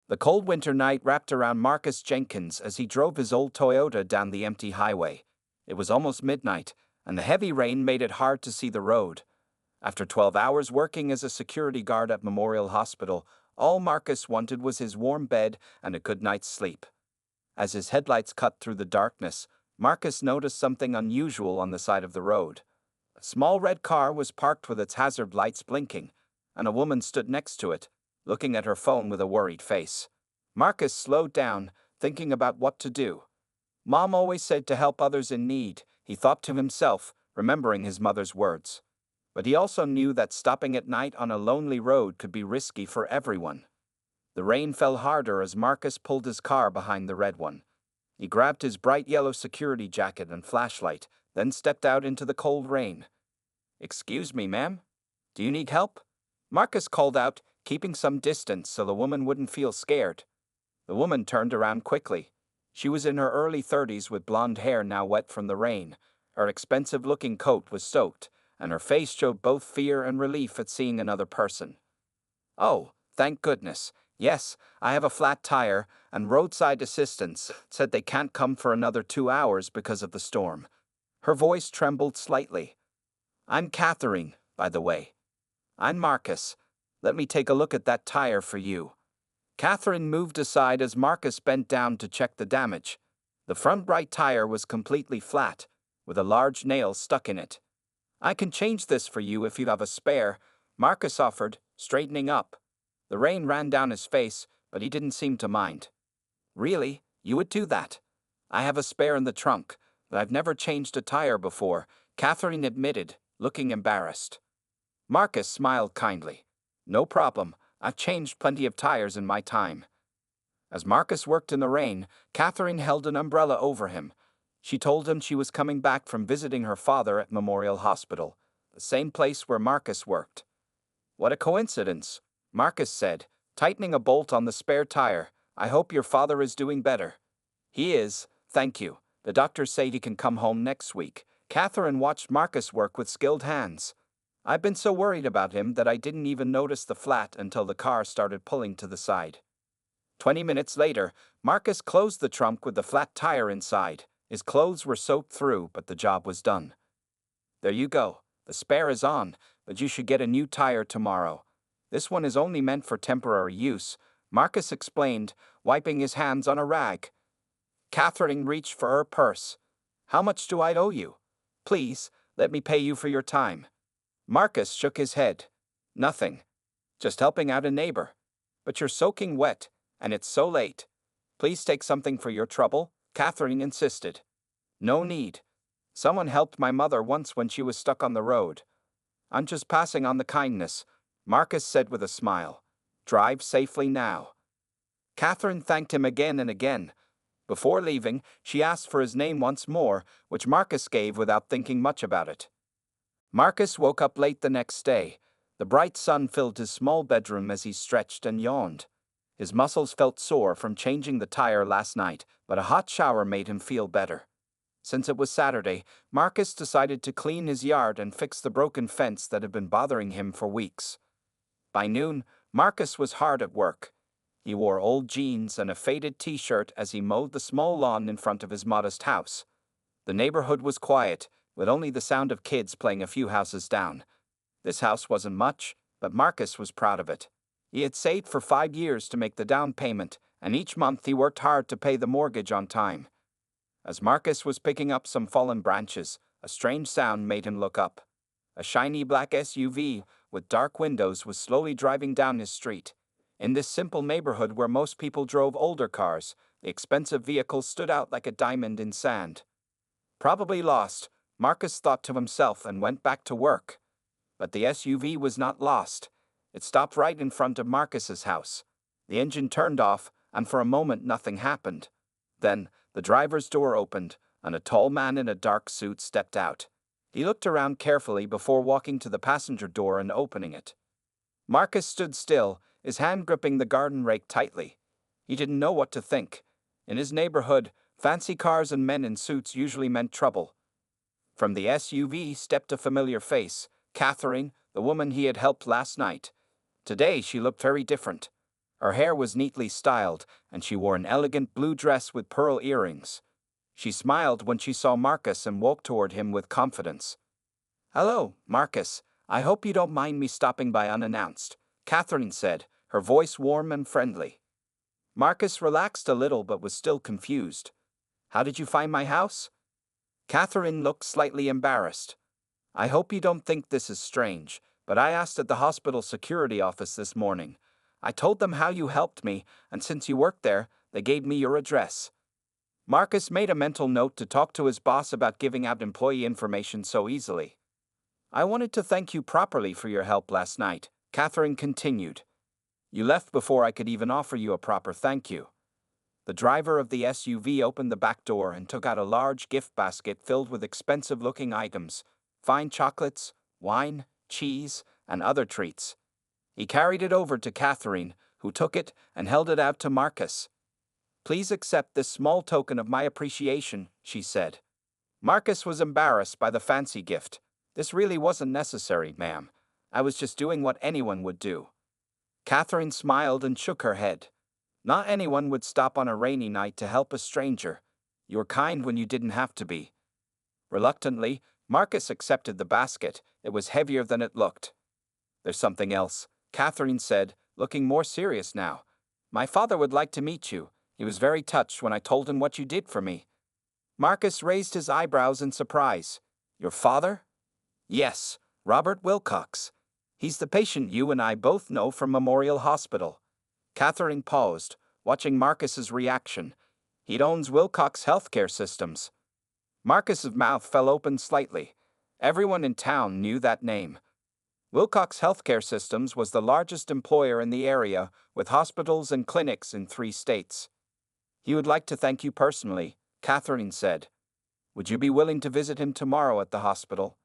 The cold winter night wrapped around Marcus Jenkins as he drove his old Toyota down the empty highway. It was almost midnight, and the heavy rain made it hard to see the road. After 12 hours working as a security guard at Memorial Hospital, all Marcus wanted was his warm bed and a good night's sleep. As his headlights cut through the darkness, Marcus noticed something unusual on the side of the road. A small red car was parked with its hazard lights blinking, and a woman stood next to it, looking at her phone with a worried face. Marcus slowed down, thinking about what to do. Mom always said to help others in need, he thought to himself, remembering his mother's words. But he also knew that stopping at night on a lonely road could be risky for everyone. The rain fell harder as Marcus pulled his car behind the red one. He grabbed his bright yellow security jacket and flashlight, then stepped out into the cold rain. "Excuse me, ma'am? Do you need help?" Marcus called out, keeping some distance so the woman wouldn't feel scared. The woman turned around quickly. She was in her early 30s with blonde hair now wet from the rain. Her expensive-looking coat was soaked, and her face showed both fear and relief at seeing another person. "Oh, thank goodness. Yes, I have a flat tire, and roadside assistance said they can't come for another 2 hours because of the storm." Her voice trembled slightly. "I'm Catherine, by the way." "I'm Marcus. Let me take a look at that tire for you." Catherine moved aside as Marcus bent down to check the damage. The front right tire was completely flat, with a large nail stuck in it. "I can change this for you if you have a spare," Marcus offered, straightening up. The rain ran down his face, but he didn't seem to mind. "Really? You would do that?" "I have a spare in the trunk, but I've never changed a tire before," Catherine admitted, looking embarrassed. Marcus smiled kindly. "No problem. I've changed plenty of tires in my time." As Marcus worked in the rain, Catherine held an umbrella over him. She told him she was coming back from visiting her father at Memorial Hospital, the same place where Marcus worked. "What a coincidence," Marcus said, tightening a bolt on the spare tire. "I hope your father is doing better." "He is, thank you. The doctors say he can come home next week." Catherine watched Marcus work with skilled hands. "I've been so worried about him that I didn't even notice the flat until the car started pulling to the side." 20 minutes later, Marcus closed the trunk with the flat tire inside. His clothes were soaked through, but the job was done. "There you go. The spare is on, but you should get a new tire tomorrow. This one is only meant for temporary use," Marcus explained, wiping his hands on a rag. Catherine reached for her purse. "How much do I owe you? Please, let me pay you for your time." Marcus shook his head. "Nothing. Just helping out a neighbor. But you're soaking wet, and it's so late. Please take something for your trouble," Catherine insisted. "No need. Someone helped my mother once when she was stuck on the road. I'm just passing on the kindness," Marcus said with a smile. "Drive safely now." Catherine thanked him again and again. Before leaving, she asked for his name once more, which Marcus gave without thinking much about it. Marcus woke up late the next day. The bright sun filled his small bedroom as he stretched and yawned. His muscles felt sore from changing the tire last night, but a hot shower made him feel better. Since it was Saturday, Marcus decided to clean his yard and fix the broken fence that had been bothering him for weeks. By noon, Marcus was hard at work. He wore old jeans and a faded t-shirt as he mowed the small lawn in front of his modest house. The neighborhood was quiet, with only the sound of kids playing a few houses down. This house wasn't much, but Marcus was proud of it. He had saved for 5 years to make the down payment, and each month he worked hard to pay the mortgage on time. As Marcus was picking up some fallen branches, a strange sound made him look up. A shiny black SUV with dark windows was slowly driving down his street. In this simple neighborhood where most people drove older cars, the expensive vehicle stood out like a diamond in sand. Probably lost, Marcus thought to himself and went back to work. But the SUV was not lost. It stopped right in front of Marcus's house. The engine turned off, and for a moment nothing happened. Then, the driver's door opened, and a tall man in a dark suit stepped out. He looked around carefully before walking to the passenger door and opening it. Marcus stood still, his hand gripping the garden rake tightly. He didn't know what to think. In his neighborhood, fancy cars and men in suits usually meant trouble. From the SUV stepped a familiar face, Catherine, the woman he had helped last night. Today she looked very different. Her hair was neatly styled, and she wore an elegant blue dress with pearl earrings. She smiled when she saw Marcus and walked toward him with confidence. "Hello, Marcus. I hope you don't mind me stopping by unannounced," Catherine said, her voice warm and friendly. Marcus relaxed a little but was still confused. "How did you find my house?" Catherine looked slightly embarrassed. "I hope you don't think this is strange, but I asked at the hospital security office this morning. I told them how you helped me, and since you work there, they gave me your address." Marcus made a mental note to talk to his boss about giving out employee information so easily. "I wanted to thank you properly for your help last night," Catherine continued. "You left before I could even offer you a proper thank you." The driver of the SUV opened the back door and took out a large gift basket filled with expensive-looking items, fine chocolates, wine, cheese, and other treats. He carried it over to Catherine, who took it and held it out to Marcus. "Please accept this small token of my appreciation," she said. Marcus was embarrassed by the fancy gift. "This really wasn't necessary, ma'am. I was just doing what anyone would do." Catherine smiled and shook her head. "Not anyone would stop on a rainy night to help a stranger. You were kind when you didn't have to be." Reluctantly, Marcus accepted the basket. It was heavier than it looked. "There's something else," Catherine said, looking more serious now. "My father would like to meet you. He was very touched when I told him what you did for me." Marcus raised his eyebrows in surprise. "Your father?" "Yes, Robert Wilcox. He's the patient you and I both know from Memorial Hospital." Catherine paused, watching Marcus's reaction. "He owns Wilcox Healthcare Systems." Marcus's mouth fell open slightly. Everyone in town knew that name. Wilcox Healthcare Systems was the largest employer in the area, with hospitals and clinics in 3 states. "He would like to thank you personally," Catherine said. "Would you be willing to visit him tomorrow at the hospital?"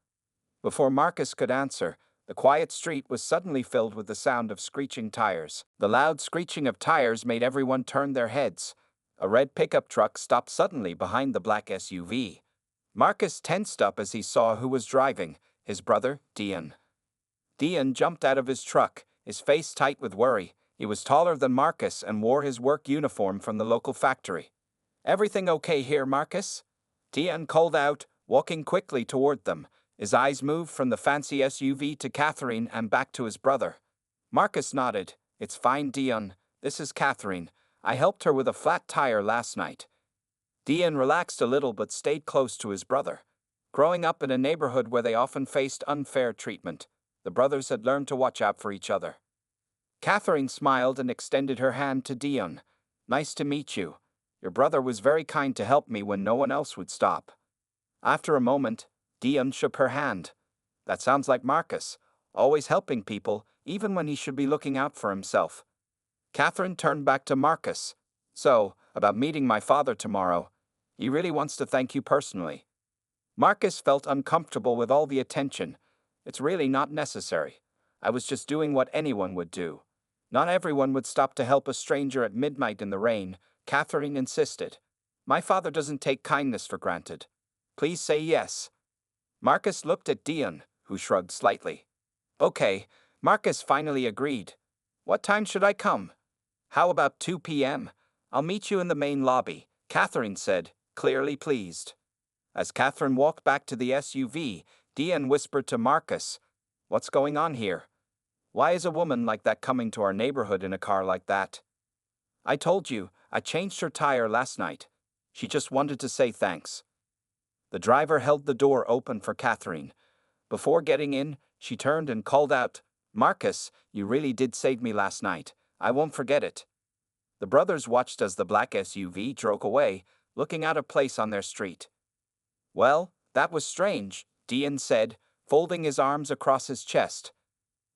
Before Marcus could answer, the quiet street was suddenly filled with the sound of screeching tires. The loud screeching of tires made everyone turn their heads. A red pickup truck stopped suddenly behind the black SUV. Marcus tensed up as he saw who was driving, his brother, Dion. Dion jumped out of his truck, his face tight with worry. He was taller than Marcus and wore his work uniform from the local factory. "Everything okay here, Marcus?" Dion called out, walking quickly toward them. His eyes moved from the fancy SUV to Catherine and back to his brother. Marcus nodded. "It's fine, Dion. This is Catherine. I helped her with a flat tire last night." Dion relaxed a little but stayed close to his brother. Growing up in a neighborhood where they often faced unfair treatment, the brothers had learned to watch out for each other. Catherine smiled and extended her hand to Dion. "Nice to meet you. Your brother was very kind to help me when no one else would stop." After a moment, Dion shook her hand. "That sounds like Marcus, always helping people, even when he should be looking out for himself." Catherine turned back to Marcus. "So, about meeting my father tomorrow, he really wants to thank you personally." Marcus felt uncomfortable with all the attention. "It's really not necessary. I was just doing what anyone would do. Not everyone would stop to help a stranger at midnight in the rain," Catherine insisted. "My father doesn't take kindness for granted. Please say yes." Marcus looked at Dion, who shrugged slightly. "Okay," Marcus finally agreed. "What time should I come?" "How about 2 p.m.? I'll meet you in the main lobby," Catherine said, clearly pleased. As Catherine walked back to the SUV, Dion whispered to Marcus, "What's going on here? Why is a woman like that coming to our neighborhood in a car like that?" "I told you, I changed her tire last night. She just wanted to say thanks." The driver held the door open for Catherine. Before getting in, she turned and called out, "Marcus, you really did save me last night. I won't forget it." The brothers watched as the black SUV drove away, looking out of place on their street. "Well, that was strange," Dion said, folding his arms across his chest.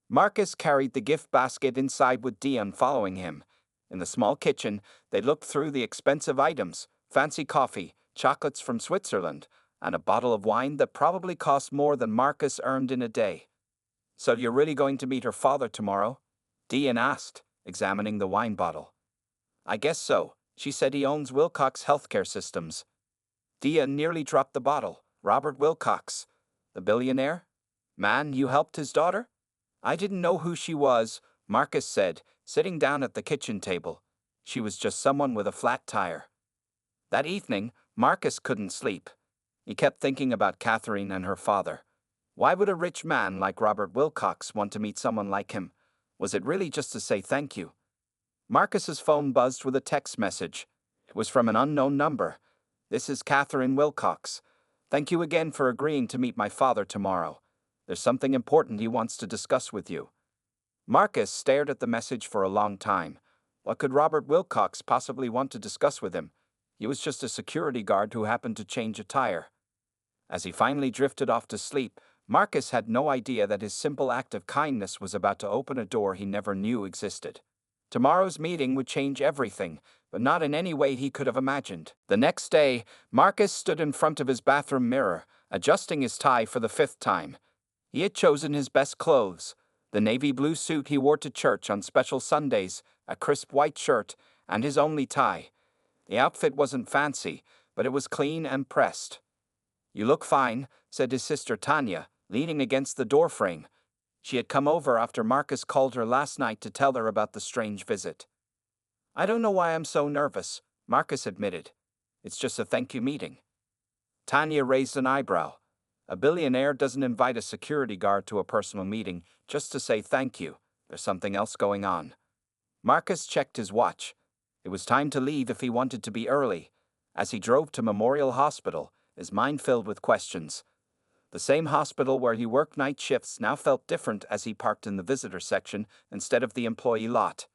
Marcus carried the gift basket inside with Dion following him. In the small kitchen, they looked through the expensive items, fancy coffee, chocolates from Switzerland, and a bottle of wine that probably cost more than Marcus earned in a day. "So you're really going to meet her father tomorrow?" Dion asked, examining the wine bottle. "I guess so. She said he owns Wilcox Healthcare Systems." Dion nearly dropped the bottle. "Robert Wilcox, the billionaire? Man, you helped his daughter?" "I didn't know who she was," Marcus said, sitting down at the kitchen table. She was just someone with a flat tire. That evening, Marcus couldn't sleep. He kept thinking about Catherine and her father. Why would a rich man like Robert Wilcox want to meet someone like him? Was it really just to say thank you? Marcus's phone buzzed with a text message. It was from an unknown number. "This is Catherine Wilcox. Thank you again for agreeing to meet my father tomorrow. There's something important he wants to discuss with you." Marcus stared at the message for a long time. What could Robert Wilcox possibly want to discuss with him? He was just a security guard who happened to change a tire. As he finally drifted off to sleep, Marcus had no idea that his simple act of kindness was about to open a door he never knew existed. Tomorrow's meeting would change everything, but not in any way he could have imagined. The next day, Marcus stood in front of his bathroom mirror, adjusting his tie for the 5th time. He had chosen his best clothes: the navy blue suit he wore to church on special Sundays, a crisp white shirt, and his only tie. The outfit wasn't fancy, but it was clean and pressed. "You look fine," said his sister Tanya, leaning against the doorframe. She had come over after Marcus called her last night to tell her about the strange visit. "I don't know why I'm so nervous," Marcus admitted. "It's just a thank you meeting." Tanya raised an eyebrow. A billionaire doesn't invite a security guard to a personal meeting just to say thank you. There's something else going on. Marcus checked his watch. It was time to leave if he wanted to be early. As he drove to Memorial Hospital, his mind filled with questions. The same hospital where he worked night shifts now felt different as he parked in the visitor section instead of the employee lot.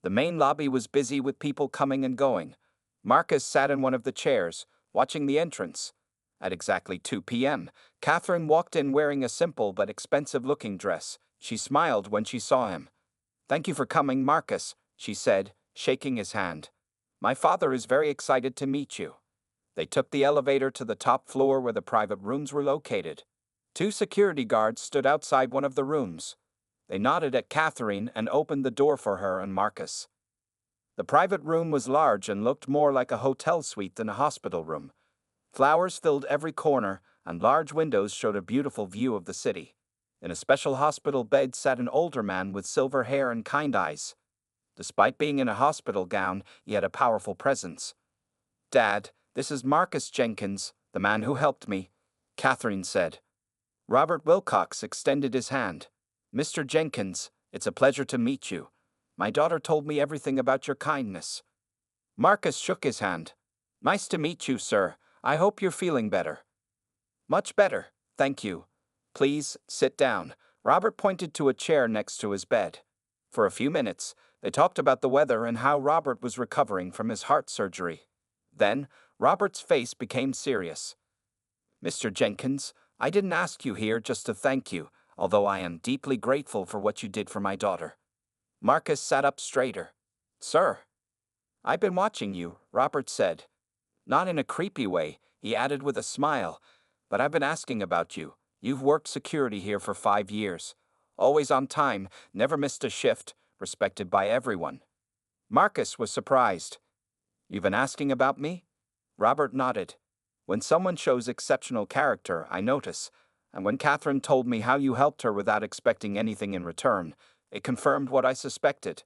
The main lobby was busy with people coming and going. Marcus sat in one of the chairs, watching the entrance. At exactly 2 p.m., Catherine walked in wearing a simple but expensive-looking dress. She smiled when she saw him. "Thank you for coming, Marcus," she said, shaking his hand. "My father is very excited to meet you." They took the elevator to the top floor where the private rooms were located. 2 security guards stood outside one of the rooms. They nodded at Catherine and opened the door for her and Marcus. The private room was large and looked more like a hotel suite than a hospital room. Flowers filled every corner, and large windows showed a beautiful view of the city. In a special hospital bed sat an older man with silver hair and kind eyes. Despite being in a hospital gown, he had a powerful presence. "Dad, this is Marcus Jenkins, the man who helped me," Catherine said. Robert Wilcox extended his hand. "Mr. Jenkins, it's a pleasure to meet you. My daughter told me everything about your kindness." Marcus shook his hand. "Nice to meet you, sir. I hope you're feeling better." "Much better, thank you. Please, sit down." Robert pointed to a chair next to his bed. For a few minutes, they talked about the weather and how Robert was recovering from his heart surgery. Then, Robert's face became serious. "Mr. Jenkins, I didn't ask you here just to thank you, although I am deeply grateful for what you did for my daughter." Marcus sat up straighter. "Sir." "I've been watching you," Robert said. Not in a creepy way, he added with a smile, "but I've been asking about you. You've worked security here for 5 years. Always on time, never missed a shift, respected by everyone." Marcus was surprised. "You've been asking about me?" Robert nodded. "When someone shows exceptional character, I notice, and when Catherine told me how you helped her without expecting anything in return, it confirmed what I suspected."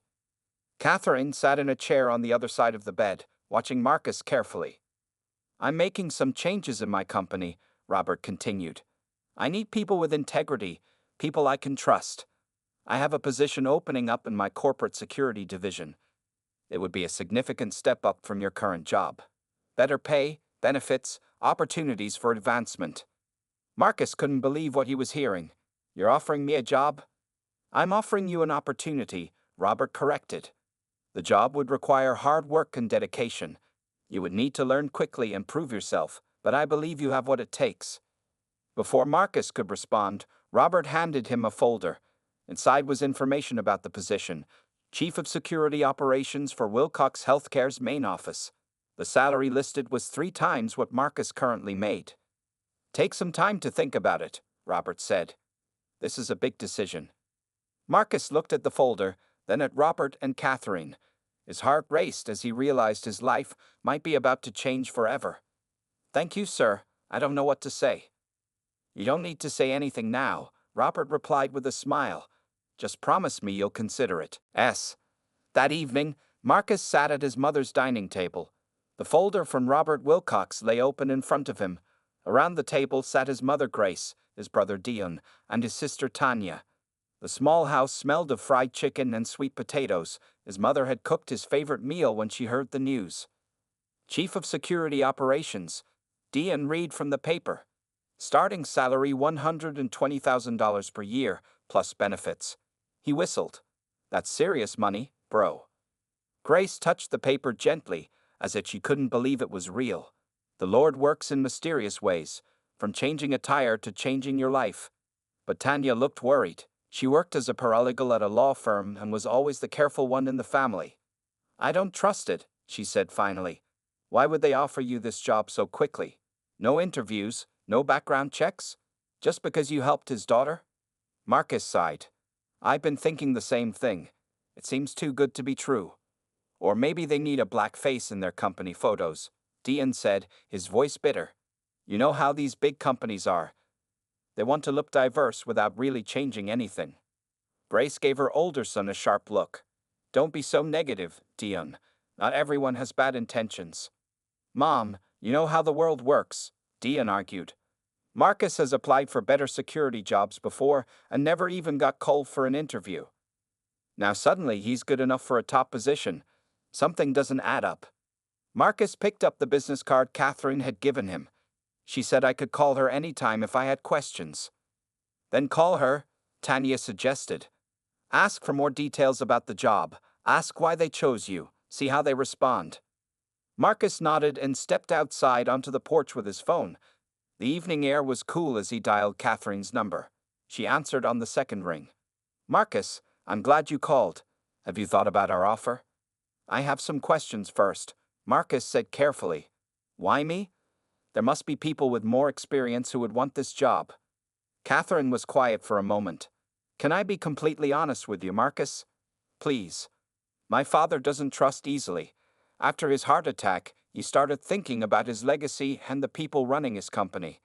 Catherine sat in a chair on the other side of the bed, watching Marcus carefully. "I'm making some changes in my company," Robert continued. "I need people with integrity, people I can trust. I have a position opening up in my corporate security division. It would be a significant step up from your current job. Better pay, benefits, opportunities for advancement." Marcus couldn't believe what he was hearing. "You're offering me a job?" "I'm offering you an opportunity," Robert corrected. "The job would require hard work and dedication. You would need to learn quickly and prove yourself, but I believe you have what it takes." Before Marcus could respond, Robert handed him a folder. Inside was information about the position: Chief of Security Operations for Wilcox Healthcare's main office. The salary listed was 3 times what Marcus currently made. "Take some time to think about it," Robert said. "This is a big decision." Marcus looked at the folder, then at Robert and Catherine. His heart raced as he realized his life might be about to change forever. "Thank you, sir. I don't know what to say." "You don't need to say anything now," Robert replied with a smile. "Just promise me you'll consider it." That evening, Marcus sat at his mother's dining table. The folder from Robert Wilcox lay open in front of him. Around the table sat his mother Grace, his brother Dion, and his sister Tanya. The small house smelled of fried chicken and sweet potatoes. His mother had cooked his favorite meal when she heard the news. Chief of Security Operations, Dion read from the paper. Starting salary $120,000 per year, plus benefits. He whistled. That's serious money, bro. Grace touched the paper gently, as if she couldn't believe it was real. The Lord works in mysterious ways, from changing a tire to changing your life. But Tanya looked worried. She worked as a paralegal at a law firm and was always the careful one in the family. I don't trust it, she said finally. Why would they offer you this job so quickly? No interviews, no background checks? Just because you helped his daughter? Marcus sighed. I've been thinking the same thing. It seems too good to be true. Or maybe they need a black face in their company photos, Dion said, his voice bitter. You know how these big companies are. They want to look diverse without really changing anything. Grace gave her older son a sharp look. Don't be so negative, Dion. Not everyone has bad intentions. Mom, you know how the world works, Dion argued. Marcus has applied for better security jobs before and never even got called for an interview. Now suddenly he's good enough for a top position. Something doesn't add up. Marcus picked up the business card Catherine had given him. She said I could call her anytime if I had questions. Then call her, Tanya suggested. Ask for more details about the job. Ask why they chose you. See how they respond. Marcus nodded and stepped outside onto the porch with his phone. The evening air was cool as he dialed Catherine's number. She answered on the second ring. Marcus, I'm glad you called. Have you thought about our offer? I have some questions first, Marcus said carefully. Why me? There must be people with more experience who would want this job. Catherine was quiet for a moment. Can I be completely honest with you, Marcus? Please. My father doesn't trust easily. After his heart attack, he started thinking about his legacy and the people running his company.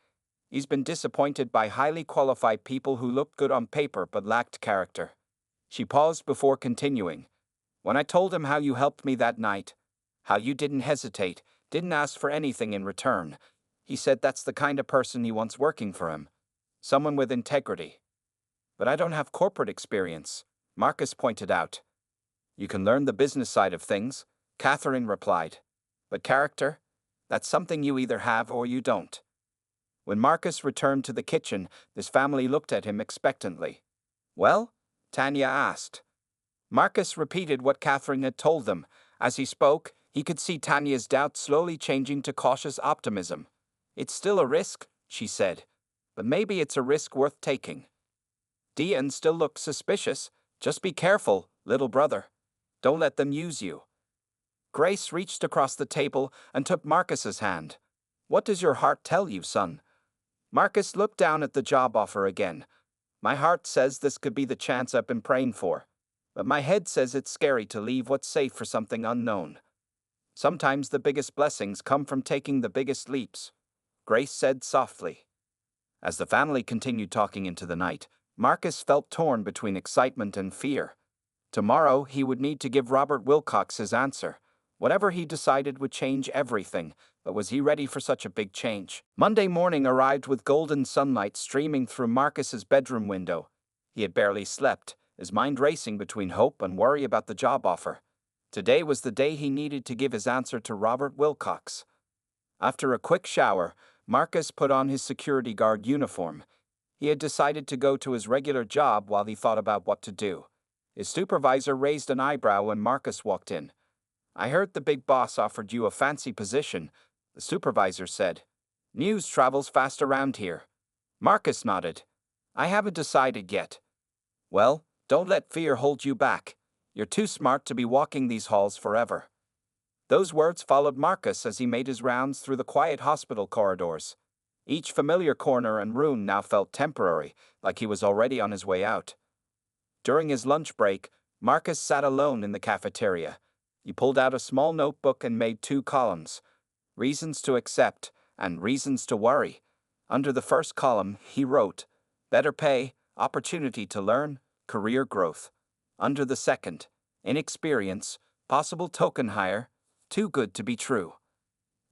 He's been disappointed by highly qualified people who looked good on paper but lacked character. She paused before continuing. When I told him how you helped me that night, how you didn't hesitate, didn't ask for anything in return, he said that's the kind of person he wants working for him. Someone with integrity. But I don't have corporate experience, Marcus pointed out. You can learn the business side of things, Catherine replied. But character? That's something you either have or you don't. When Marcus returned to the kitchen, his family looked at him expectantly. Well? Tanya asked. Marcus repeated what Catherine had told them. As he spoke, he could see Tanya's doubt slowly changing to cautious optimism. It's still a risk, she said, but maybe it's a risk worth taking. Dion still looked suspicious. Just be careful, little brother. Don't let them use you. Grace reached across the table and took Marcus's hand. What does your heart tell you, son? Marcus looked down at the job offer again. My heart says this could be the chance I've been praying for. But my head says it's scary to leave what's safe for something unknown. Sometimes the biggest blessings come from taking the biggest leaps, Grace said softly. As the family continued talking into the night, Marcus felt torn between excitement and fear. Tomorrow he would need to give Robert Wilcox his answer. Whatever he decided would change everything, but was he ready for such a big change? Monday morning arrived with golden sunlight streaming through Marcus's bedroom window. He had barely slept, his mind racing between hope and worry about the job offer. Today was the day he needed to give his answer to Robert Wilcox. After a quick shower, Marcus put on his security guard uniform. He had decided to go to his regular job while he thought about what to do. His supervisor raised an eyebrow when Marcus walked in. I heard the big boss offered you a fancy position, the supervisor said. News travels fast around here. Marcus nodded. I haven't decided yet. Well, don't let fear hold you back. You're too smart to be walking these halls forever. Those words followed Marcus as he made his rounds through the quiet hospital corridors. Each familiar corner and room now felt temporary, like he was already on his way out. During his lunch break, Marcus sat alone in the cafeteria. He pulled out a small notebook and made 2 columns. Reasons to accept and reasons to worry. Under the first column, he wrote, better pay, opportunity to learn, career growth. Under the second, Inexperience, possible token hire, too good to be true.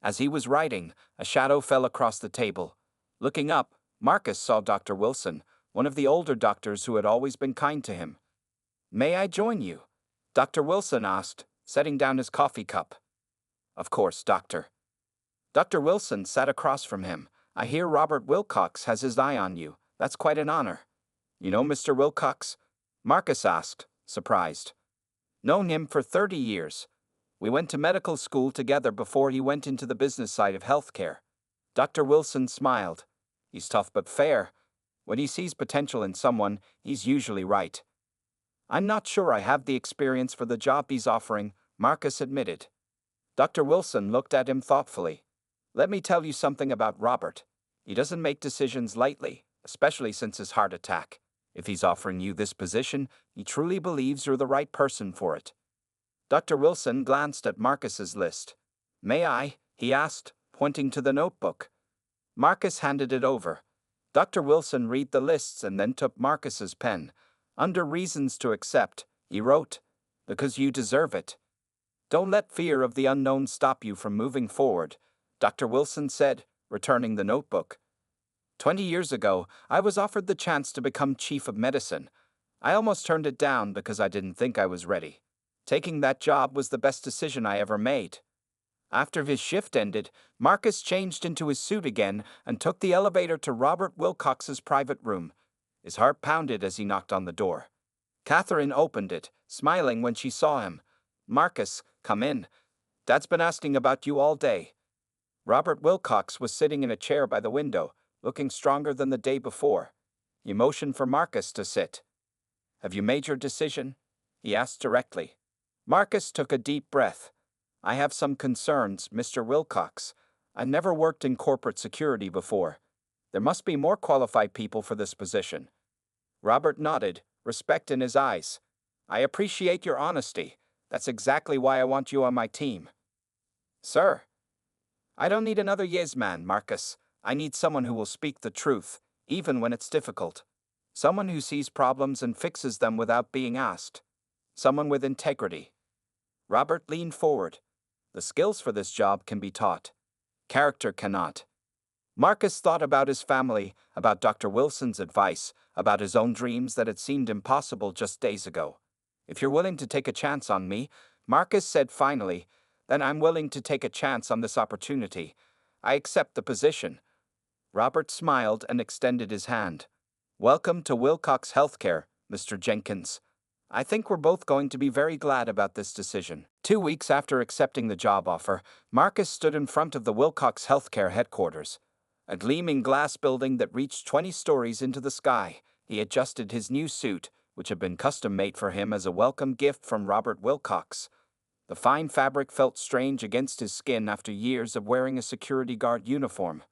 As he was writing, a shadow fell across the table. Looking up, Marcus saw Dr. Wilson, one of the older doctors who had always been kind to him. "May I join you?" Dr. Wilson asked, setting down his coffee cup. "Of course, Doctor." Dr. Wilson sat across from him. "I hear Robert Wilcox has his eye on you. That's quite an honor." "You know Mr. Wilcox?" Marcus asked, surprised. "Known him for 30 years. We went to medical school together before he went into the business side of healthcare." Dr. Wilson smiled. "He's tough but fair. When he sees potential in someone, he's usually right." "I'm not sure I have the experience for the job he's offering," Marcus admitted. Dr. Wilson looked at him thoughtfully. "Let me tell you something about Robert. He doesn't make decisions lightly, especially since his heart attack. If he's offering you this position, he truly believes you're the right person for it." Dr. Wilson glanced at Marcus's list. "May I?" he asked, pointing to the notebook. Marcus handed it over. Dr. Wilson read the lists and then took Marcus's pen. Under reasons to accept, he wrote, "Because you deserve it." "Don't let fear of the unknown stop you from moving forward," Dr. Wilson said, returning the notebook. 20 years ago, I was offered the chance to become chief of medicine. I almost turned it down because I didn't think I was ready. Taking that job was the best decision I ever made." After his shift ended, Marcus changed into his suit again and took the elevator to Robert Wilcox's private room. His heart pounded as he knocked on the door. Catherine opened it, smiling when she saw him. "Marcus, come in. Dad's been asking about you all day." Robert Wilcox was sitting in a chair by the window, looking stronger than the day before. He motioned for Marcus to sit. "Have you made your decision?" he asked directly. Marcus took a deep breath. "I have some concerns, Mr. Wilcox. I've never worked in corporate security before. There must be more qualified people for this position." Robert nodded, respect in his eyes. "I appreciate your honesty. That's exactly why I want you on my team." "Sir." "I don't need another yes man, Marcus. I need someone who will speak the truth, even when it's difficult. Someone who sees problems and fixes them without being asked. Someone with integrity." Robert leaned forward. "The skills for this job can be taught. Character cannot." Marcus thought about his family, about Dr. Wilson's advice, about his own dreams that had seemed impossible just days ago. "If you're willing to take a chance on me," Marcus said finally, "then I'm willing to take a chance on this opportunity. I accept the position." Robert smiled and extended his hand. "Welcome to Wilcox Healthcare, Mr. Jenkins. I think we're both going to be very glad about this decision." 2 weeks after accepting the job offer, Marcus stood in front of the Wilcox Healthcare headquarters. A gleaming glass building that reached 20 stories into the sky. He adjusted his new suit, which had been custom-made for him as a welcome gift from Robert Wilcox. The fine fabric felt strange against his skin after years of wearing a security guard uniform.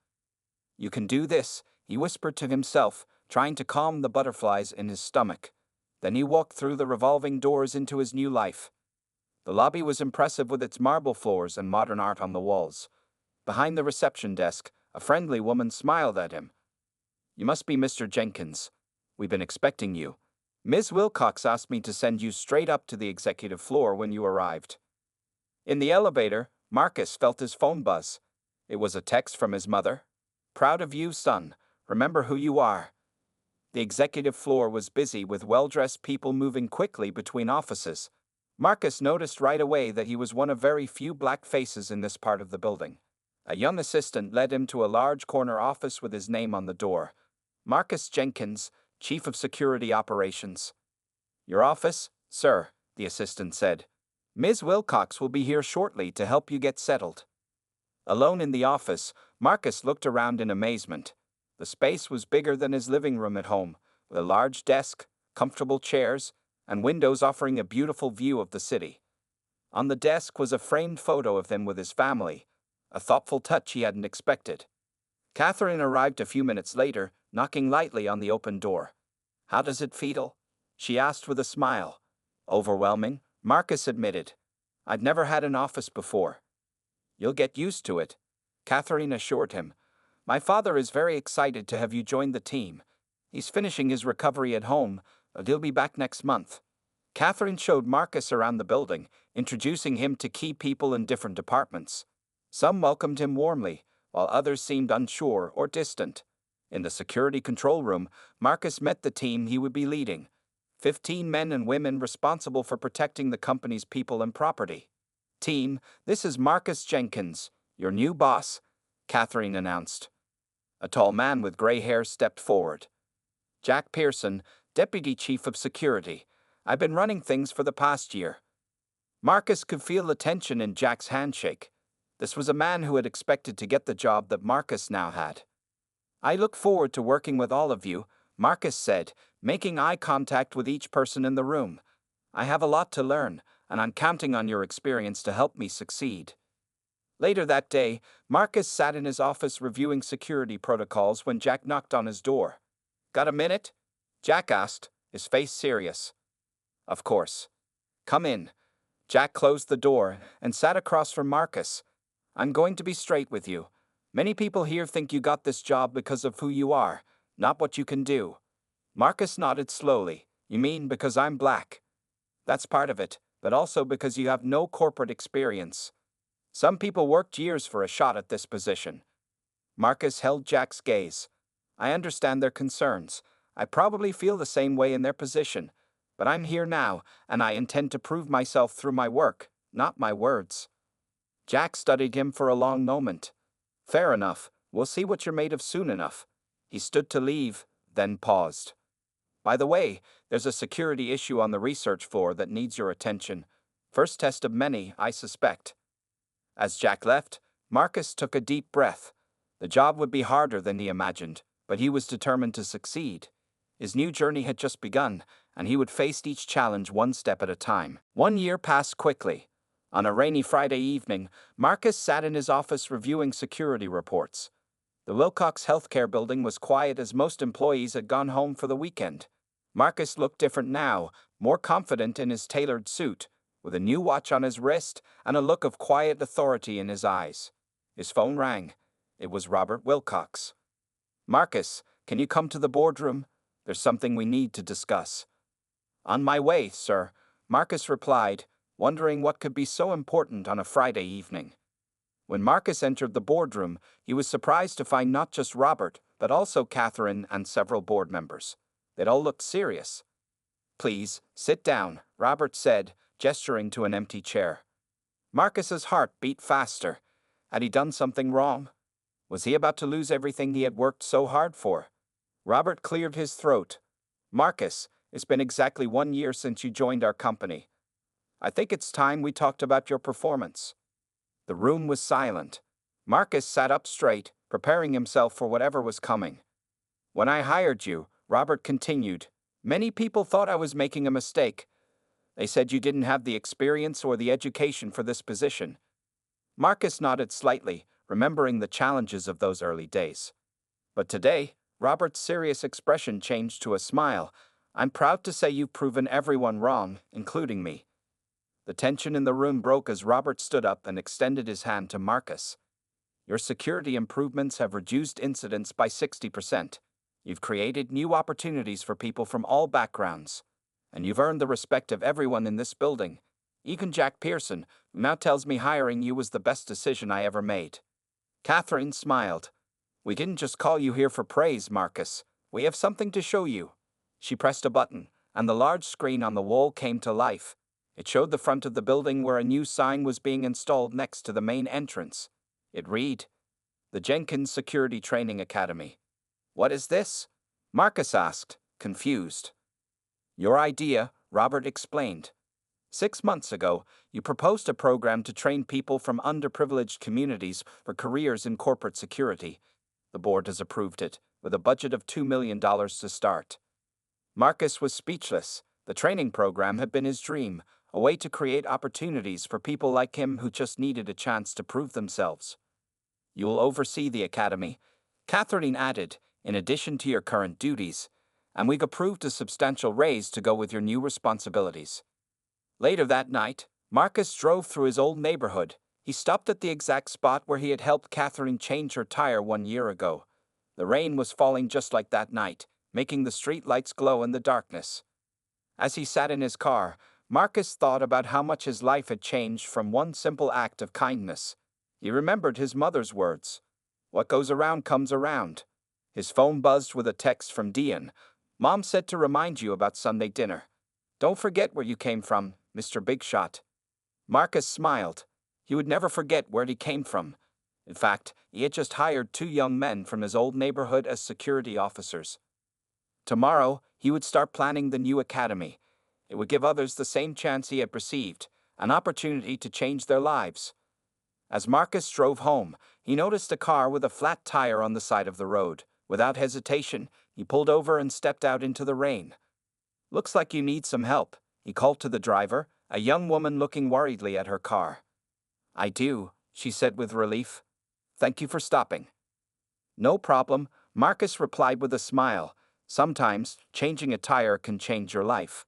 "You can do this," he whispered to himself, trying to calm the butterflies in his stomach. Then he walked through the revolving doors into his new life. The lobby was impressive with its marble floors and modern art on the walls. Behind the reception desk, a friendly woman smiled at him. "You must be Mr. Jenkins. We've been expecting you. Ms. Wilcox asked me to send you straight up to the executive floor when you arrived." In the elevator, Marcus felt his phone buzz. It was a text from his mother. "Proud of you, son. Remember who you are." The executive floor was busy with well-dressed people moving quickly between offices. Marcus noticed right away that he was one of very few black faces in this part of the building. A young assistant led him to a large corner office with his name on the door. "Marcus Jenkins, Chief of Security Operations." "Your office, sir," the assistant said. "Ms. Wilcox will be here shortly to help you get settled." Alone in the office, Marcus looked around in amazement. The space was bigger than his living room at home, with a large desk, comfortable chairs, and windows offering a beautiful view of the city. On the desk was a framed photo of him with his family, a thoughtful touch he hadn't expected. Catherine arrived a few minutes later, knocking lightly on the open door. "How does it feel?" she asked with a smile. "Overwhelming," Marcus admitted. "I've never had an office before." "You'll get used to it," Catherine assured him. "My father is very excited to have you join the team. He's finishing his recovery at home, but he'll be back next month." Catherine showed Marcus around the building, introducing him to key people in different departments. Some welcomed him warmly, while others seemed unsure or distant. In the security control room, Marcus met the team he would be leading. 15 men and women responsible for protecting the company's people and property. Team, this is Marcus Jenkins, your new boss, Catherine announced. A tall man with gray hair stepped forward. Jack Pearson, Deputy Chief of Security. I've been running things for the past year. Marcus could feel the tension in Jack's handshake. This was a man who had expected to get the job that Marcus now had. I look forward to working with all of you, Marcus said, making eye contact with each person in the room. I have a lot to learn, and I'm counting on your experience to help me succeed. Later that day, Marcus sat in his office reviewing security protocols when Jack knocked on his door. Got a minute? Jack asked, his face serious. Of course. Come in. Jack closed the door and sat across from Marcus. I'm going to be straight with you. Many people here think you got this job because of who you are, not what you can do. Marcus nodded slowly. You mean because I'm black? That's part of it, but also because you have no corporate experience. Some people worked years for a shot at this position. Marcus held Jack's gaze. I understand their concerns. I probably feel the same way in their position. But I'm here now, and I intend to prove myself through my work, not my words. Jack studied him for a long moment. Fair enough, we'll see what you're made of soon enough. He stood to leave, then paused. By the way, there's a security issue on the research floor that needs your attention. First test of many, I suspect. As Jack left, Marcus took a deep breath. The job would be harder than he imagined, but he was determined to succeed. His new journey had just begun, and he would face each challenge one step at a time. 1 year passed quickly. On a rainy Friday evening, Marcus sat in his office reviewing security reports. The Wilcox Healthcare building was quiet as most employees had gone home for the weekend. Marcus looked different now, more confident in his tailored suit, with a new watch on his wrist and a look of quiet authority in his eyes. His phone rang. It was Robert Wilcox. Marcus, can you come to the boardroom? There's something we need to discuss. On my way, sir, Marcus replied, wondering what could be so important on a Friday evening. When Marcus entered the boardroom, he was surprised to find not just Robert, but also Catherine and several board members. They'd all looked serious. Please, sit down, Robert said, gesturing to an empty chair. Marcus's heart beat faster. Had he done something wrong? Was he about to lose everything he had worked so hard for? Robert cleared his throat. Marcus, it's been exactly 1 year since you joined our company. I think it's time we talked about your performance. The room was silent. Marcus sat up straight, preparing himself for whatever was coming. When I hired you, Robert continued, many people thought I was making a mistake. They said you didn't have the experience or the education for this position. Marcus nodded slightly, remembering the challenges of those early days. But today, Robert's serious expression changed to a smile. I'm proud to say you've proven everyone wrong, including me. The tension in the room broke as Robert stood up and extended his hand to Marcus. Your security improvements have reduced incidents by 60%. You've created new opportunities for people from all backgrounds. And you've earned the respect of everyone in this building. Even Jack Pearson, who now tells me hiring you was the best decision I ever made. Catherine smiled. We didn't just call you here for praise, Marcus. We have something to show you. She pressed a button, and the large screen on the wall came to life. It showed the front of the building where a new sign was being installed next to the main entrance. It read, The Jenkins Security Training Academy. What is this? Marcus asked, confused. Your idea, Robert explained. 6 months ago, you proposed a program to train people from underprivileged communities for careers in corporate security. The board has approved it, with a budget of $2 million to start. Marcus was speechless. The training program had been his dream, a way to create opportunities for people like him who just needed a chance to prove themselves. You will oversee the academy, Catherine added, in addition to your current duties, and we've approved a substantial raise to go with your new responsibilities. Later that night, Marcus drove through his old neighborhood. He stopped at the exact spot where he had helped Catherine change her tire 1 year ago. The rain was falling just like that night, making the street lights glow in the darkness. As he sat in his car, Marcus thought about how much his life had changed from one simple act of kindness. He remembered his mother's words. What goes around comes around. His phone buzzed with a text from Dion. Mom said to remind you about Sunday dinner. Don't forget where you came from, Mr. Big Shot. Marcus smiled. He would never forget where he came from. In fact, he had just hired 2 young men from his old neighborhood as security officers. Tomorrow, he would start planning the new academy. It would give others the same chance he had received, an opportunity to change their lives. As Marcus drove home, he noticed a car with a flat tire on the side of the road. Without hesitation, he pulled over and stepped out into the rain. Looks like you need some help, he called to the driver, a young woman looking worriedly at her car. I do, she said with relief. Thank you for stopping. No problem, Marcus replied with a smile. Sometimes, changing a tire can change your life.